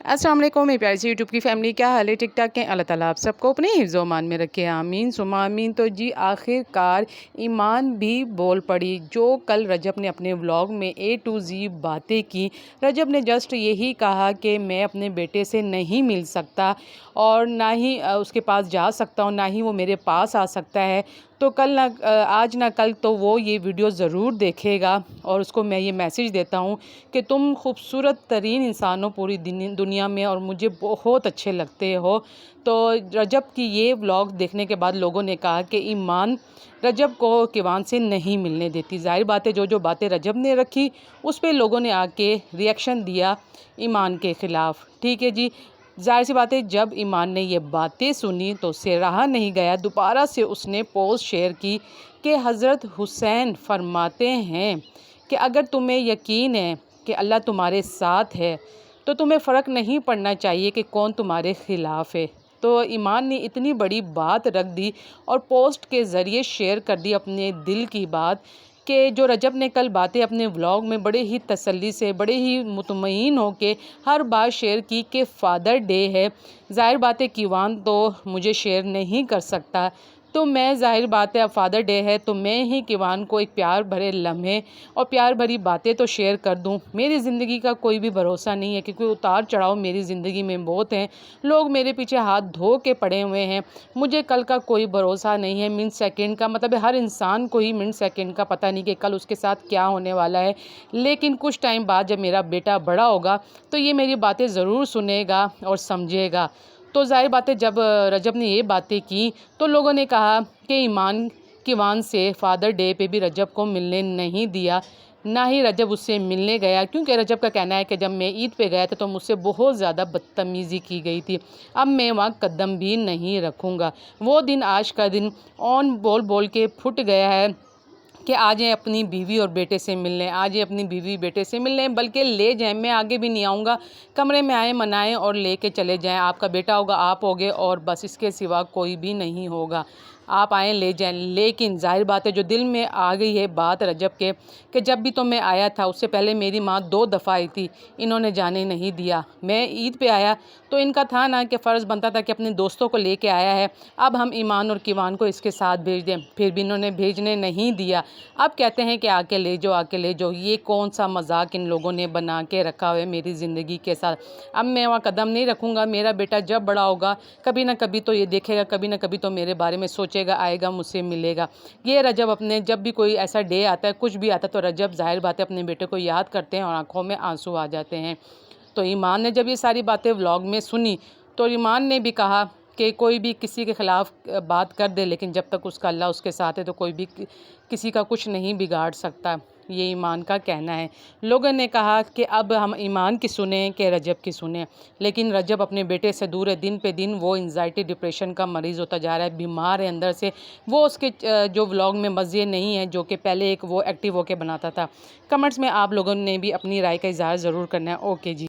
السلام علیکم میری پیاری سی یوٹیوب کی فیملی، کیا حال ہے؟ ٹک ٹاک کے اللہ تعالیٰ آپ سب کو اپنے حفظ و امان میں رکھے، آمین ثم آمین۔ تو جی آخر کار ایمان بھی بول پڑی، جو کل رجب نے اپنے ولاگ میں A to Z باتیں کی۔ رجب نے جسٹ یہی کہا کہ میں اپنے بیٹے سے نہیں مل سکتا اور نہ ہی اس کے پاس جا سکتا ہوں، نہ ہی وہ میرے پاس آ سکتا ہے۔ تو آج نہ کل تو وہ یہ ویڈیو ضرور دیکھے گا، اور اس کو میں یہ میسیج دیتا ہوں کہ تم خوبصورت ترین انسان ہو پوری دنیا میں اور مجھے بہت اچھے لگتے ہو۔ تو رجب کی یہ ولاگ دیکھنے کے بعد لوگوں نے کہا کہ ایمان رجب کو کیوان سے نہیں ملنے دیتی۔ ظاہر بات ہے جو باتیں رجب نے رکھی اس پہ لوگوں نے آ کے ریئیکشن دیا ایمان کے خلاف، ٹھیک ہے جی۔ ظاہر سی بات ہے جب ایمان نے یہ باتیں سنی تو اسے رہا نہیں گیا، دوبارہ سے اس نے پوسٹ شیئر کی کہ حضرت حسین فرماتے ہیں کہ اگر تمہیں یقین ہے کہ اللہ تمہارے ساتھ ہے تو تمہیں فرق نہیں پڑنا چاہیے کہ کون تمہارے خلاف ہے۔ تو ایمان نے اتنی بڑی بات رکھ دی اور پوسٹ کے ذریعے شیئر کر دی اپنے دل کی بات، کہ جو رجب نے کل باتیں اپنے ولاگ میں بڑے ہی تسلی سے، بڑے ہی مطمئن ہو کے ہر بات شیئر کی کہ فادر ڈے ہے۔ ظاہر بات ہے کیوان تو مجھے شیئر نہیں کر سکتا، تو میں ظاہر بات ہے اب فادر ڈے ہے تو میں ہی کیوان کو ایک پیار بھرے لمحے اور پیار بھری باتیں تو شیئر کر دوں۔ میری زندگی کا کوئی بھی بھروسہ نہیں ہے، کیونکہ اتار چڑھاؤ میری زندگی میں بہت ہیں، لوگ میرے پیچھے ہاتھ دھو کے پڑے ہوئے ہیں، مجھے کل کا کوئی بھروسہ نہیں ہے منٹ سیکنڈ کا، مطلب ہر انسان کو ہی منٹ سیکنڈ کا پتہ نہیں کہ کل اس کے ساتھ کیا ہونے والا ہے۔ لیکن کچھ ٹائم بعد جب میرا بیٹا بڑا ہوگا تو یہ میری باتیں ضرور سنے گا اور سمجھے گا۔ تو ظاہر بات ہے جب رجب نے یہ باتیں کی تو لوگوں نے کہا کہ ایمان کیوان سے فادر ڈے پہ بھی رجب کو ملنے نہیں دیا، نہ ہی رجب اس سے ملنے گیا، کیونکہ رجب کا کہنا ہے کہ جب میں عید پہ گیا تھا تو مجھ سے بہت زیادہ بدتمیزی کی گئی تھی، اب میں وہاں قدم بھی نہیں رکھوں گا۔ وہ دن آج کا دن اون بول بول کے پھٹ گیا ہے کہ آ جائیں اپنی بیوی اور بیٹے سے ملنے، آ جائیں اپنی بیوی بیٹے سے ملنے، بلکہ لے جائیں، میں آگے بھی نہیں آؤں گا، کمرے میں آئیں منائیں اور لے کے چلے جائیں، آپ کا بیٹا ہوگا آپ ہوگے اور بس اس کے سوا کوئی بھی نہیں ہوگا، آپ آئیں لے جائیں۔ لیکن ظاہر بات ہے جو دل میں آ گئی ہے بات رجب کے کہ جب بھی تو میں آیا تھا اس سے پہلے میری ماں 2 دفعہ آئی تھی، انہوں نے جانے نہیں دیا، میں عید پہ آیا تو ان کا تھا نا کہ فرض بنتا تھا کہ اپنے دوستوں کو لے کے آیا ہے، اب ہم ایمان اور کیوان کو اس کے ساتھ بھیج دیں، پھر بھی انہوں نے بھیجنے نہیں دیا، اب کہتے ہیں کہ آ کے لے جاؤ، آ کے لے جاؤ۔ یہ کون سا مذاق ان لوگوں نے بنا کے رکھا ہوا ہے میری زندگی کے ساتھ؟ اب میں وہاں قدم نہیں رکھوں گا، میرا بیٹا جب بڑا ہوگا کبھی نہ کبھی تو یہ دیکھے گا، کبھی نہ کبھی تو میرے بارے میں سوچے گا، آئے گا مجھ سے ملے گا۔ یہ رجب اپنے جب بھی کوئی ایسا ڈے آتا ہے، کچھ بھی آتا ہے تو رجب ظاہر بات ہے اپنے بیٹے کو یاد کرتے ہیں اور آنکھوں میں آنسو آ جاتے ہیں۔ تو ایمان نے جب یہ ساری باتیں ولاگ میں سنی تو ایمان نے بھی کہا کہ کوئی بھی کسی کے خلاف بات کر دے لیکن جب تک اس کا اللہ اس کے ساتھ ہے تو کوئی بھی کسی کا کچھ نہیں بگاڑ سکتا، یہ ایمان کا کہنا ہے۔ لوگوں نے کہا کہ اب ہم ایمان کی سنیں کہ رجب کی سنیں، لیکن رجب اپنے بیٹے سے دور ہے، دن پہ دن وہ انزائٹی ڈپریشن کا مریض ہوتا جا رہا ہے، بیمار ہے اندر سے، وہ اس کے جو ولاگ میں مزے نہیں ہیں جو کہ پہلے ایک وہ ایکٹیو ہو کے بناتا تھا۔ کمنٹس میں آپ لوگوں نے بھی اپنی رائے کا اظہار ضرور کرنا ہے۔ اوکے جی۔